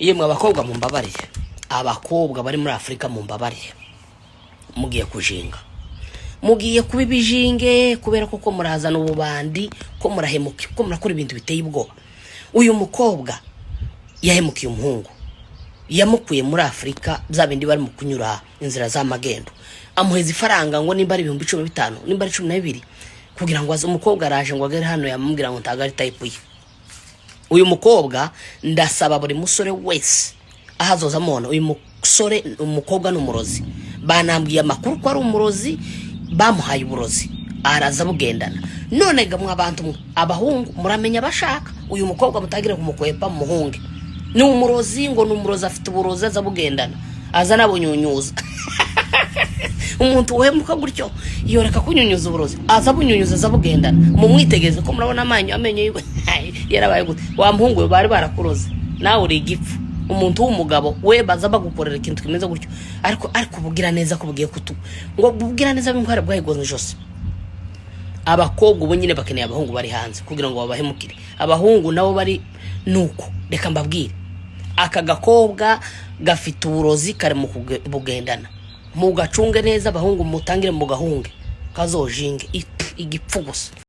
Yemwe abakobwa mu mbabarire, abakobwa bari muri Afrika mu mbabarire, mugiye kujinga, mugiye kubibijinge kubera ko murazana ububandi, ko murahemuka, ko murakora ibintu biteye ubwoba. Uyu mukobwa yahemukiye umuhungu, yamukuye muri Afrika bya bindi bari mu kunyura inzira za magendo, amuheza ifaranga ngo nimba ari 15,000 nimba ari 12 kugira ngo aze. Umukobwa araje ngo agere hano, yamubwira ngo ntagari type ye. Uyu mukobwa ndasaba buri musore wese ahazoza mona, uyu musore umukobwa n'umurozi, banambwiye amakuru ko ari umurozi, bamuhaye uburozi araza bugendana. None gamwe abantu abahungu muramenya bashaka uyu mukobwa mutagira kumukwepa muhunge, ni umurozi, ngo n'umurozi afite uburozi aza bugendana, aza nabunyunyuza. Umuntu uhemuka gutyo yoreka kunyunyuza uburozi, aza bunyunyuza aza bugendana. Mumwitegeze ko murabona amenye yiwe yarabaye gute. Wa muhungu bari barakuroze, nawe uri igipfu. Umuntu w'umugabo we baza bagukorera ikintu kimeze gutyo, ariko bugira neza ko bugiye kutu ngo bugira neza bimwara bwayigoze jose. Abakobwa ubu nyine bakeneye abahungu bari hanze kugira ngo babahemukire. Abahungu nabo bari nuko, reka mbabwire, aka gakobwa gafite uburozi kare mu bugendana. Mugacunge neza abahungu, mutangire mu gahunge kazojinge igipfu gusa.